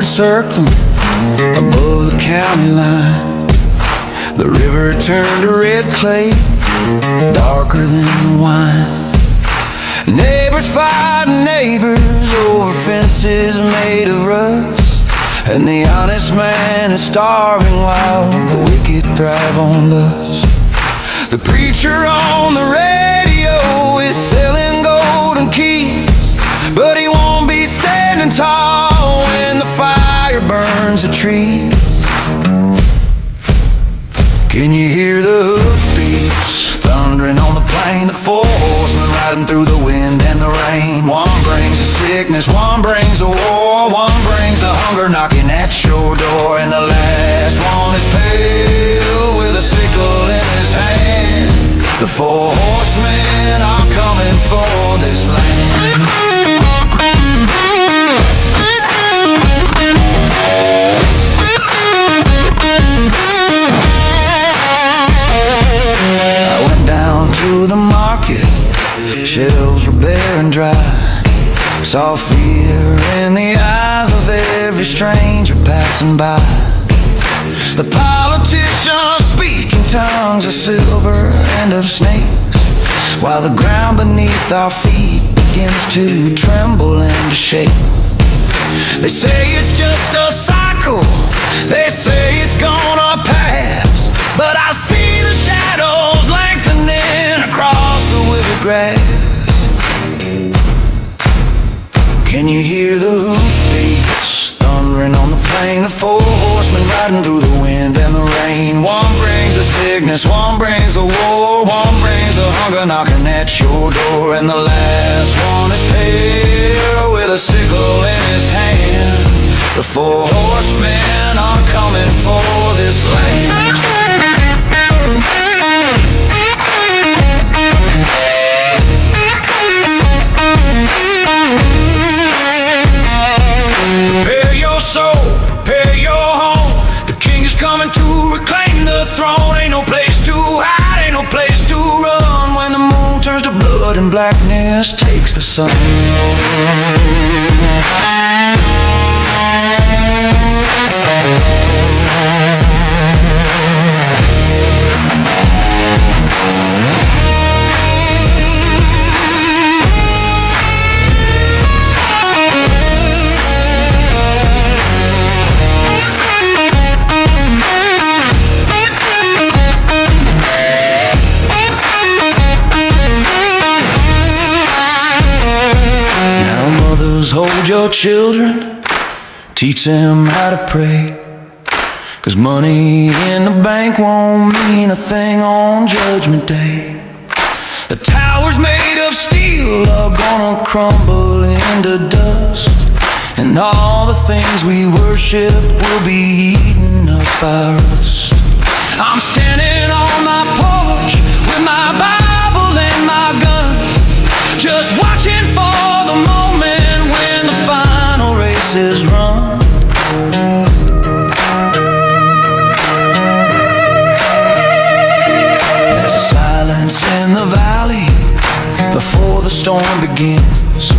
circling above the county line. The river turned to red clay, darker than the wine. Neighbors fighting neighbors over fences made of rust, and the honest man is starving while the wicked thrive on lust. The preacher on the radio is selling golden keys, but he won't be standing tall when the fire burns the trees. Can you hear the hoofbeats thundering on the plain? The four horsemen riding through the wind and the rain. One brings the sickness, one brings the war, one brings the hunger knocking at your door, and the last one is pale with a sickle in his hand. The four horsemen are coming for this land. To the market, shelves were bare and dry. Saw fear in the eyes of every stranger passing by. The politicians speak in tongues of silver and of snakes, while the ground beneath our feet begins to tremble and to shake. They say it's just a cycle, they say it's gonna pass, but I see the shadows lengthening across the withered grass. Can you hear the hoofbeats thundering on the plain? The four horsemen riding through the wind and the rain. One brings the sickness, one brings the war, one brings the hunger knocking at your door, and the last one is pale with a sickle in his hand. The four horsemen are coming for this land. Prepare your soul, prepare your home. The king is coming to reclaim the throne. Ain't no place to hide, ain't no place to run when the moon turns to blood and blackness takes the sun. Hold your children, teach them how to pray, 'cause money in the bank won't mean a thing on Judgment Day. The towers made of steel are gonna crumble into dust, and all the things we worship will be eaten up by rust. I'm standing on my porch with my Bible and my gun, just watching for the moment when the final race is run. There's a silence in the valley before the storm begins.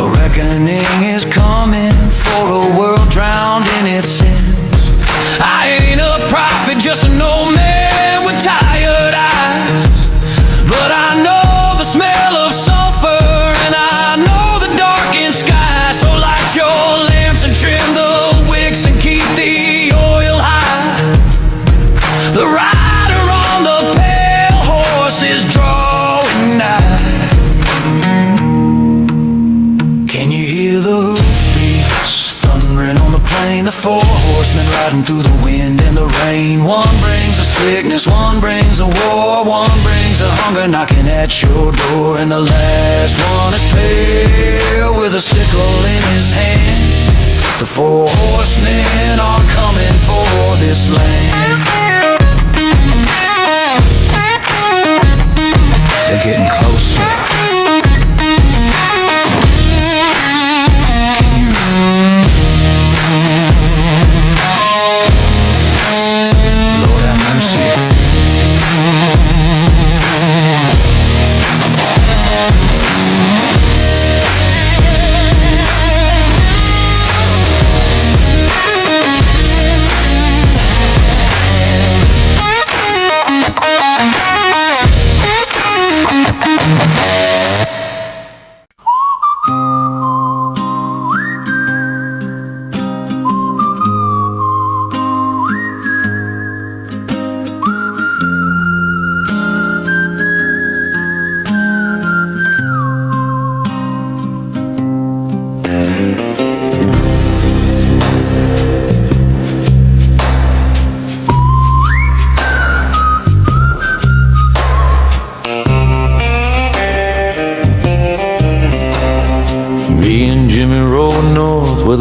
A reckoning is coming for a world drowned in its sins. I ain't a prophet, just an old man with tired eyes, but I know the smell of sulfur and I know the darkened sky. So light your lamps and trim the wicks and keep the oil high. The rider on the pale horse is drawing nigh. Can you hear the hoofbeats thundering on the plain? The four horsemen riding through the wind and the rain. One brings the sickness, one brings the war, one brings the hunger knocking at your door, and the last one is pale with a sickle in his hand. The four horsemen are coming for this land. They're getting closer. Lord have mercy.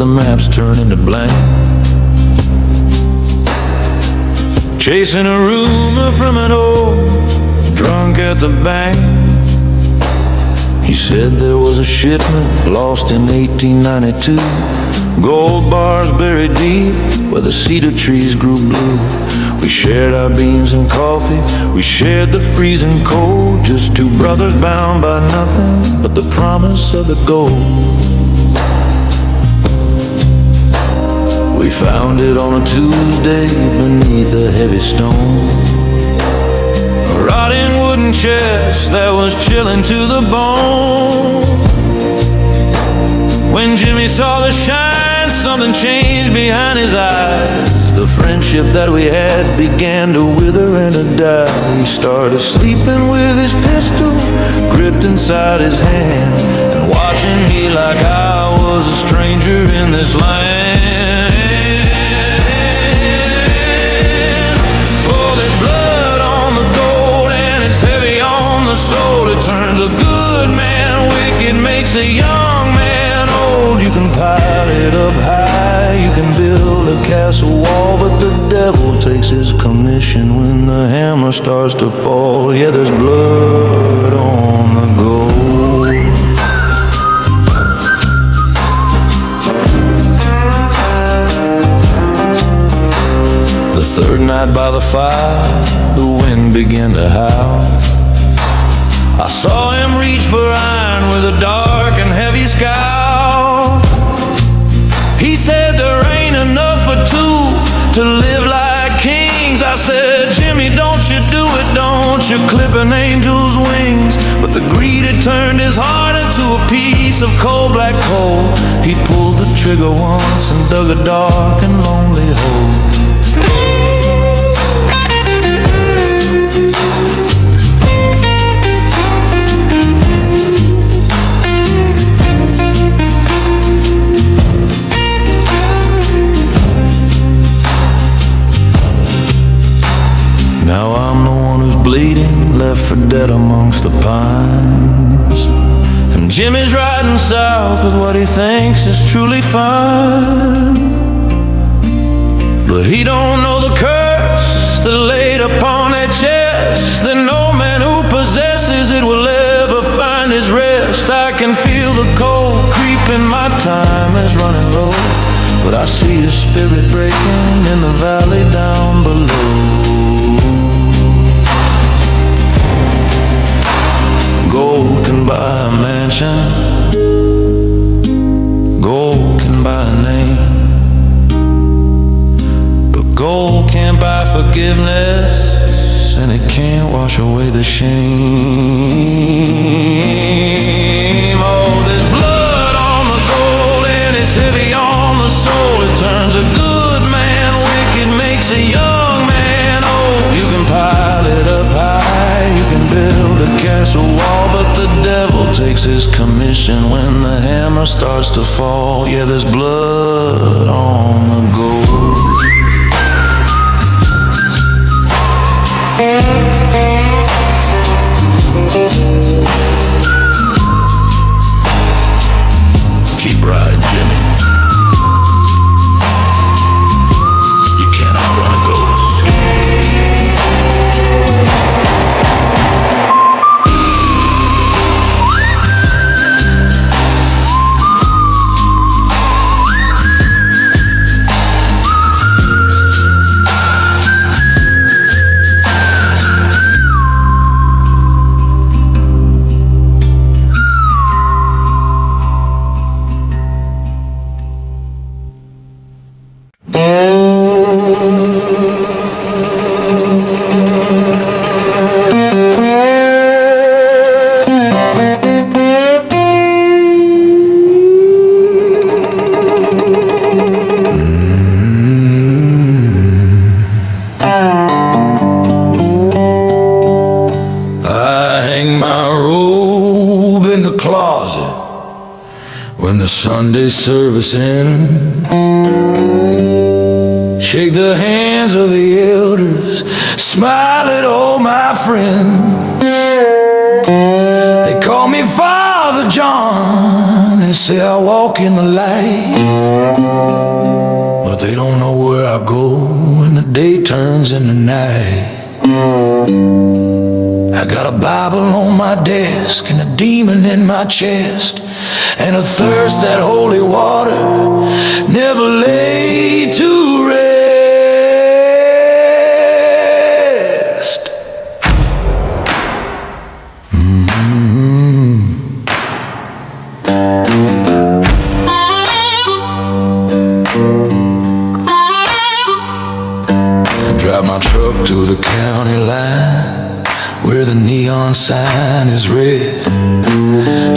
the maps turn into blank. Chasing a rumor from an old drunk at the bank. He said there was a shipment lost in 1892. Gold bars buried deep where the cedar trees grew blue. We shared our beans and coffee, we shared the freezing cold. Just two brothers bound by nothing but the promise of the gold. We found it on a Tuesday beneath a heavy stone, a rotting wooden chest that was chilling to the bone. When Jimmy saw the shine, something changed behind his eyes. The friendship that we had began to wither and to die. He started sleeping with his pistol gripped inside his hand, and watching me like I was a stranger in this land. Oh, there's blood on the gold and it's heavy on the soul. It turns a good man wicked, makes a young man old. You can pile it up high, you can build a castle wall, but the devil takes his commission when the hammer starts to fall. Yeah, there's blood on the gold. The third night by the fire, the wind began to howl. I saw him reach for iron with a dark and heavy scowl. He said there ain't enough for two to live like kings. I said, Jimmy, don't you do it, don't you clip an angel's wings. But the greed had turned his heart into a piece of cold black coal. He pulled the trigger once and dug a dark and lonely hole. Now I'm the one who's bleeding, left for dead amongst the pines. And Jimmy's riding south with what he thinks is truly fine. But he don't know the curse that laid upon that chest, that no man who possesses it will ever find his rest. I can feel the cold creeping, my time is running low, but I see his spirit breaking in the valley down below. Gold can buy a mansion, gold can buy a name, but gold can't buy forgiveness, and it can't wash away the shame. Oh, there's blood on the gold and it's heavy on the soul. It turns a good man wicked, makes a young man old. You can pile it up high, you can build a castle wall, but the devil takes his commission when the hammer starts to fall. Yeah, there's blood on the gold. Keep riding, Jimmy. You can't outrun a ghost. When the Sunday service ends, shake the hands of the elders, smile at all my friends. They call me Father John, say I walk in the light, but they don't know where I go when the day turns into night. I got a Bible on my desk and a demon in my chest, and a thirst that holy water never laid to rest. I drive my truck to the county line where the neon sign is red.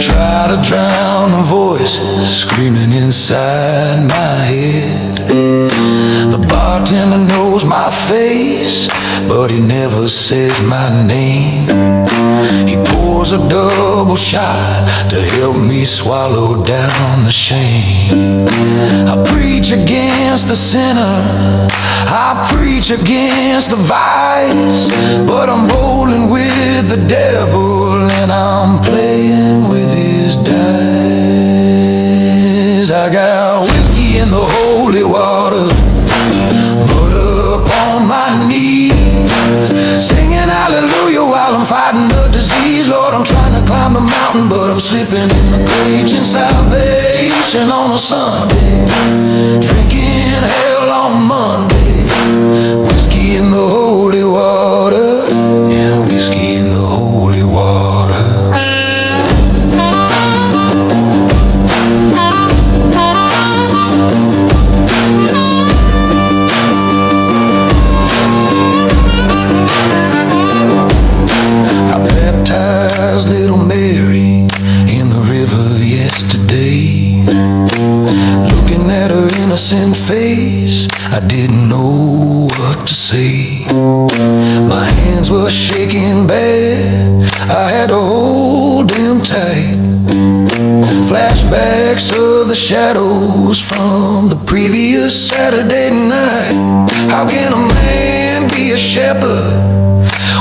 Try to drown the voices screaming inside my head. The bartender knows my face, but he never says my name. He pours a double shot to help me swallow down the shame. I preach against the sinner, I preach against the vice, but I'm rolling with the devil and I'm playing with his dice. I got whiskey in the holy water, but up on my knees, singing hallelujah while I'm fighting the disease. Lord, I'm trying to climb the mountain, but I'm slipping in the preaching salvation on a Sunday, drinking hell on Monday. Whiskey in the holy water, yeah, whiskey in the holy water. I baptized little Mary in the river yesterday. Looking at her innocent face, I didn't know what to say. My hands were shaking bad, I had to hold them tight. Flashbacks of the shadows from the previous Saturday night. How can a man be a shepherd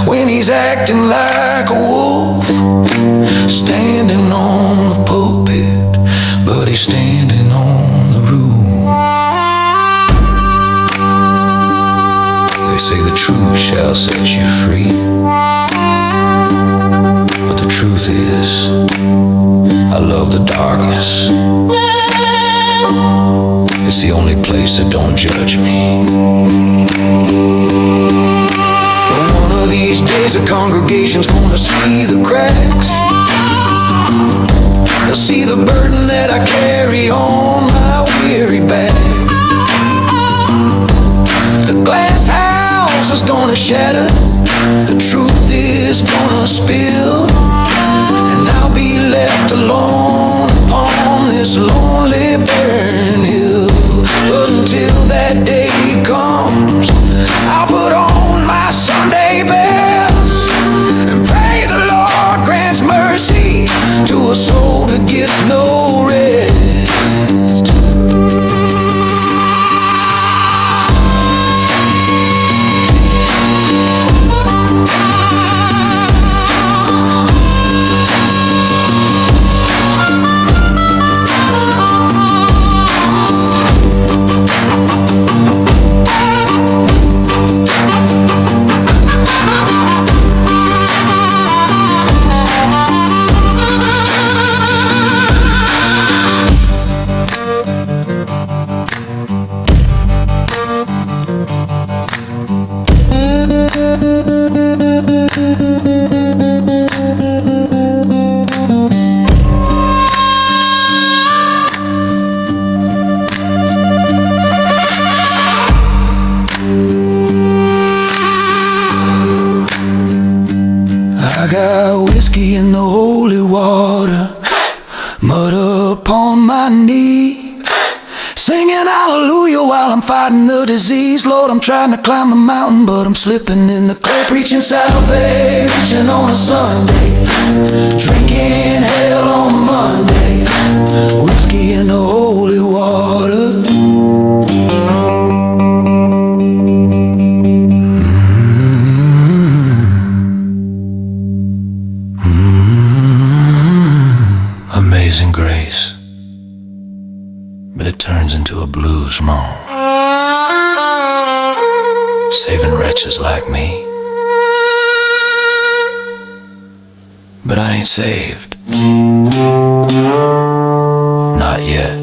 when he's acting like a wolf? Standing on the pulpit, but he's standing on the roof. They say the truth shall set you free, but the truth is, I love the darkness. It's the only place that don't judge me. But one of these days the congregation's gonna see the cracks. They'll see the burden that I carry on my weary back. The glass house is gonna shatter, the truth is gonna spill, and I'll be left alone upon this lonely barren hill. But until that day comes, I'll put on my Sunday best and pray the Lord grants mercy to a soul that gets no rest. I got whiskey in the holy water, mud upon my knee, singing hallelujah while I'm fighting the disease. Lord, I'm trying to climb the mountain, but I'm slipping in the clay, preaching salvation on a Sunday, drinking hell on Monday. Whiskey in the holy water. Amazing grace. it turns into a blues moan, saving wretches like me. But I ain't saved. Not yet.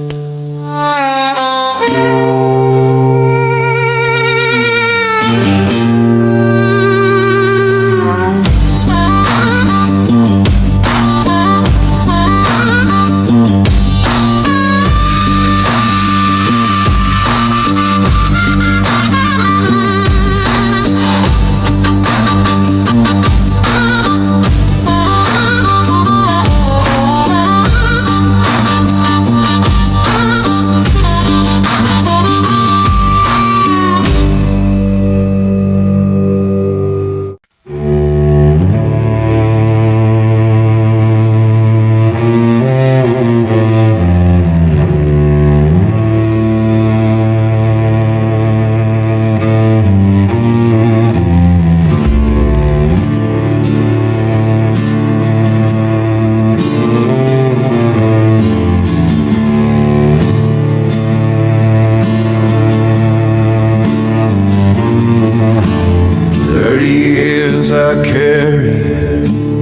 I carry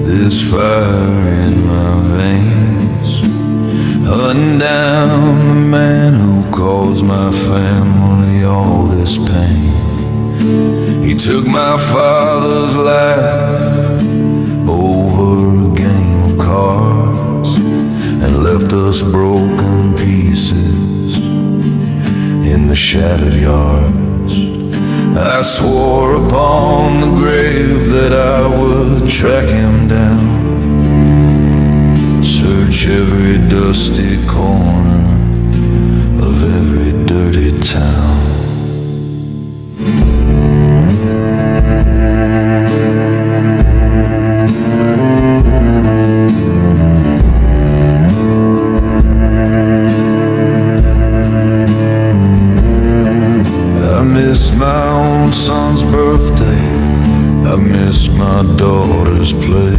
this fire in my veins, hunting down the man who caused my family all this pain. He took my father's life over a game of cards and left us broken pieces in the shattered yards. I swore upon the grave that I would track him down, search every dusty corner of every dirty town. I miss my own son's birthday, I miss my daughter's play,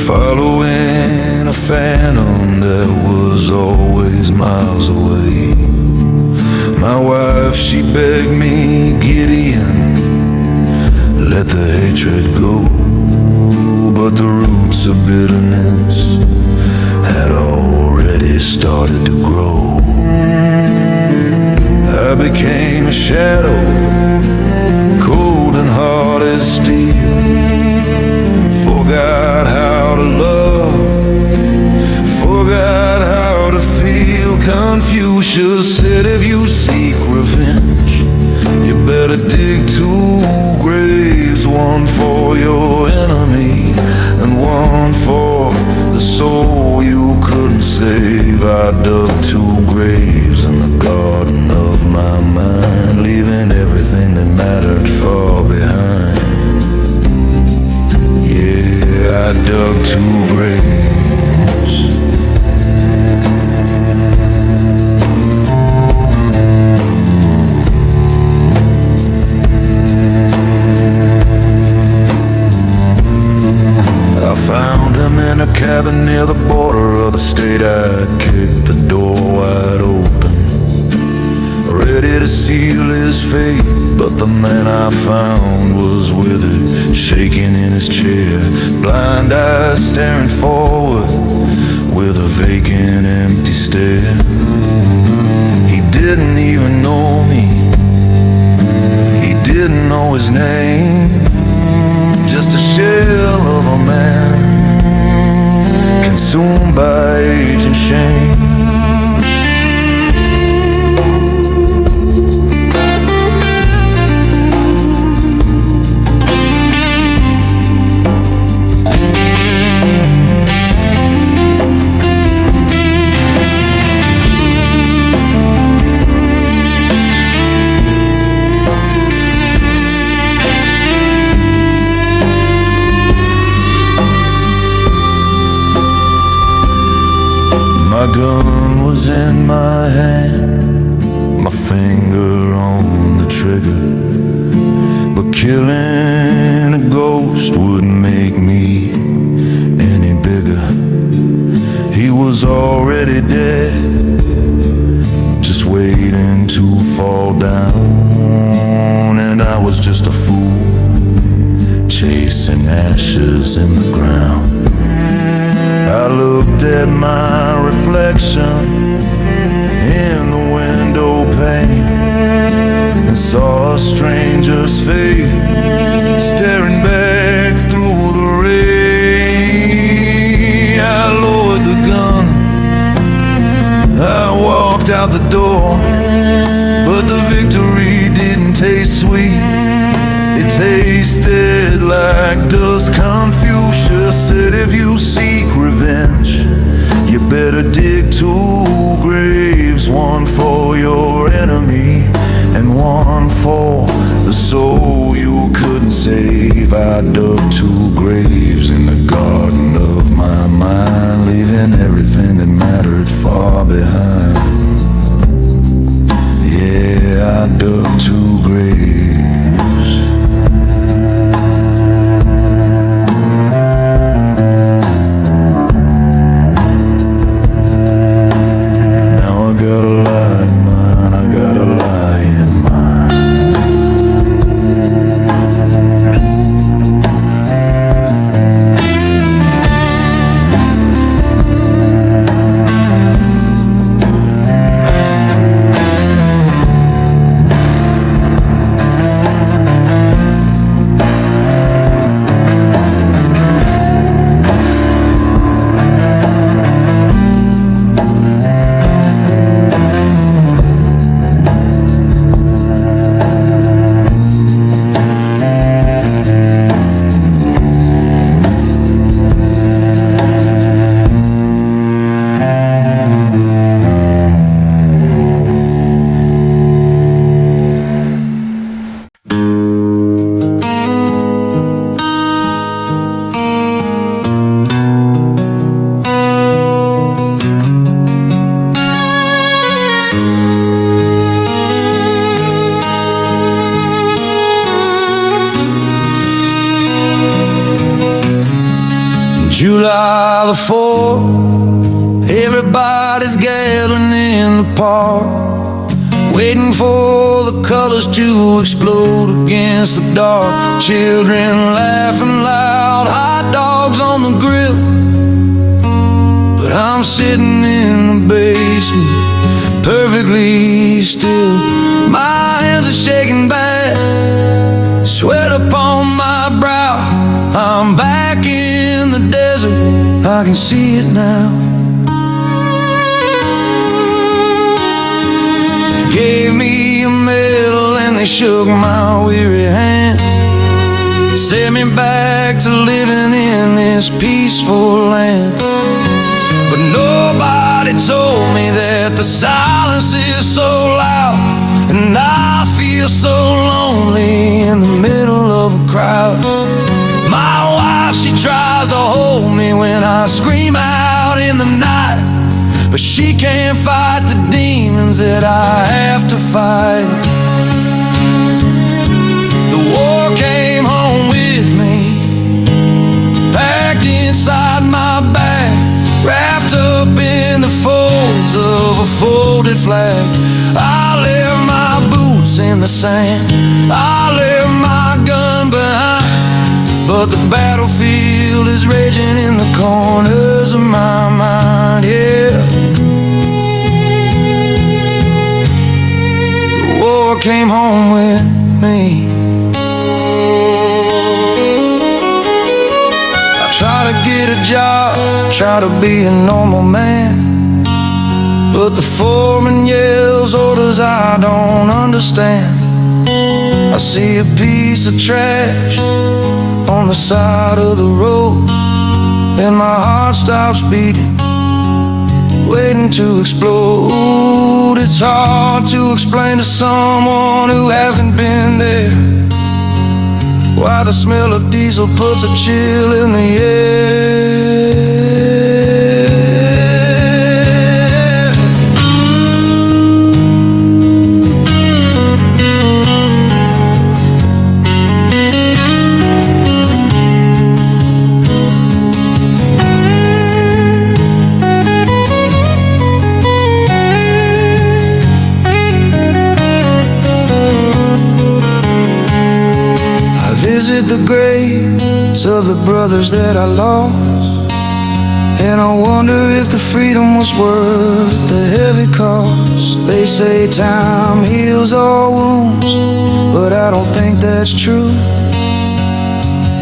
following a phantom that was always miles away. My wife, she begged me, Gideon, let the hatred go, but the roots of bitterness had already started to grow. I became a shadow, cold and hard as steel. Forgot how to love, forgot how to feel. Confucius said, if you seek revenge, you better dig two graves, one for your enemy and one for the soul you couldn't save. I dug two graves in the garden of my mind, leaving everything that mattered far behind. Yeah, I dug two graves. I found him in a cabin near the border of the state. I kicked the door wide open, ready to seal his fate, but the man I found was withered, shaking in his chair, blind eyes staring forward with a vacant, empty stare. He didn't even know me, he didn't know his name, just a shell of a man, consumed by age and shame. My gun was in my hand, my finger on the trigger, but killing a ghost wouldn't make me any bigger. He was already dead, chasing ashes in the ground. I looked at my reflection in the window pane and saw a stranger's face staring back through the rain. I lowered the gun, I walked out the door, but the victory didn't taste sweet. It tasted like dust. Confucius said, if you seek revenge, you better dig 2 graves, one for your enemy and one for the soul you couldn't save. I dug 2 graves in the garden of my mind, leaving everything that mattered far behind. Yeah, I dug 2 graves. July the 4th, everybody's gathering in the park, waiting for the colors to explode against the dark. Children laughing loud, hot dogs on the grill. But I'm sitting in the basement, perfectly still. My hands are shaking bad, sweat upon my brow. I'm back in the desert, I can see it now. They gave me a medal and they shook my weary hand, sent me back to living in this peaceful land. But nobody told me that the silence is so loud, and I feel so lonely in the middle of a crowd. My wife, she tries to hold me when I scream out in the night, but she can't fight the demons that I have to fight. The war came home with me, packed inside my bag, wrapped up in the folds of a folded flag. I left my boots in the sand, I left my gun behind, but the battlefield is raging in the corners of my mind, yeah. The war came home with me. I try to get a job, try to be a normal man, but the foreman yells orders I don't understand. I see a piece of trash on the side of the road, and my heart stops beating, waiting to explode. It's hard to explain to someone who hasn't been there why the smell of diesel puts a chill in the air. The graves of the brothers that I lost, and I wonder if the freedom was worth the heavy cost. They say time heals all wounds, but I don't think that's true.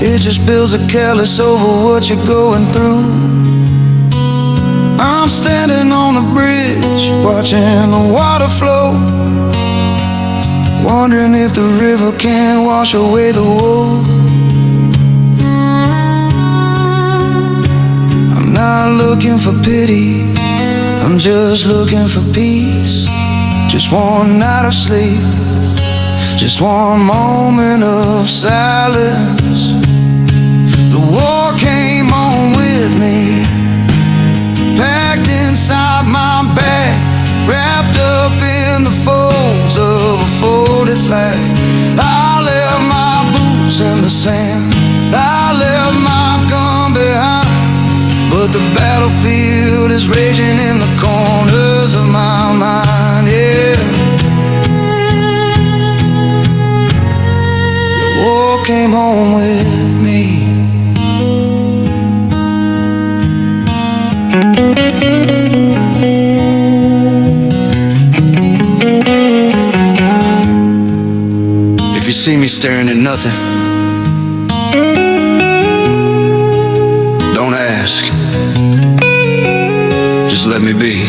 It just builds a callus over what you're going through. I'm standing on the bridge, watching the water flow, wondering if the river can wash away the woe. I'm not looking for pity, I'm just looking for peace. Just one night of sleep, just one moment of silence. The war came on with me, packed inside my bag, wrapped up in the folds of a folded flag. I left my boots in the sand, I left my gun behind, but the battlefield is raging in the corners of my mind, yeah. The war came home with me. If you see me staring at nothing, don't ask, just let me be.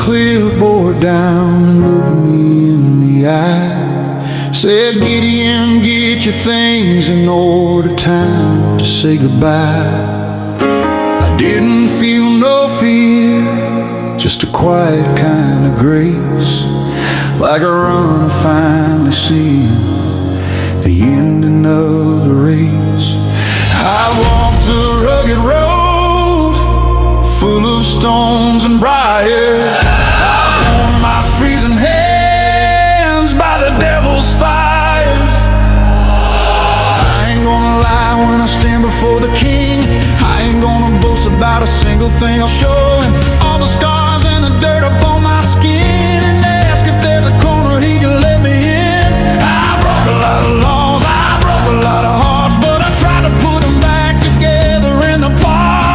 Clipboard down and looked me in the eye. Said, Gideon, get your things in order, time to say goodbye. I didn't feel no fear, just a quiet kind of grace, like a runner finally seeing the ending of the race. I walked a rugged road full of stones and briars. I've worn my freezing hands by the devil's fires. I ain't gonna lie when I stand before the king. I ain't gonna boast about a single thing I'll show him. All the scars and the dirt upon my skin, and ask if there's a corner he can let me in. I broke a lot of laws, I broke a lot of hearts, but I tried to put them back together in the park.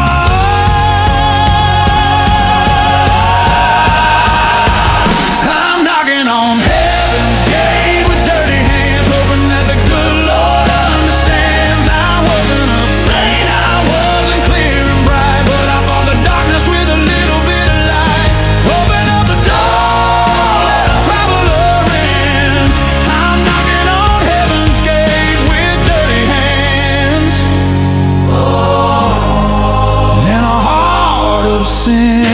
On heaven's gate with dirty hands, hoping that the good Lord understands. I wasn't a saint, I wasn't clear and bright, but I fought the darkness with a little bit of light. Open up the door, let a traveler in. I'm knocking on heaven's gate with dirty hands and a heart of sin.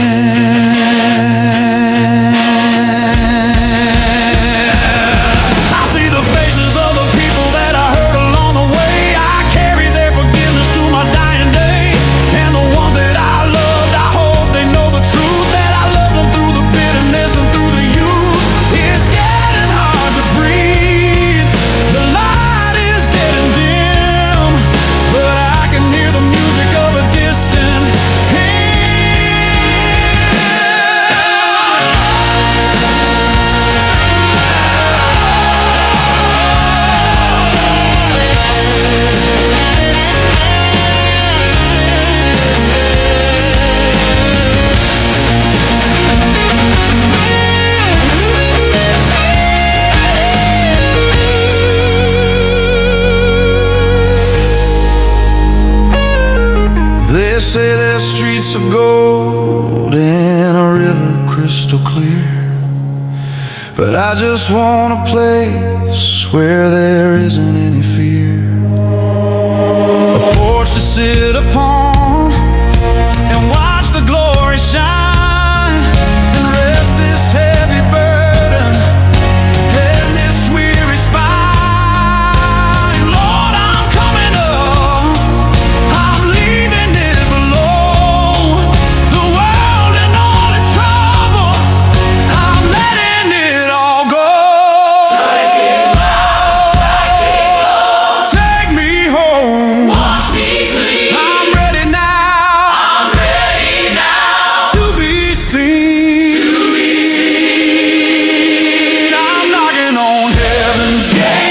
Say their streets of gold and a river crystal clear, but I just want a place where there isn't any fear. A porch to sit upon and watch the glory shine, and rest this heavy burden and this weary spine. Lord, I'm coming up, I'm leaving it below. The world and all its trouble, I'm letting it all go. Take me home, wash me clean. I'm ready now, to be seen. I'm knocking on heaven's gate.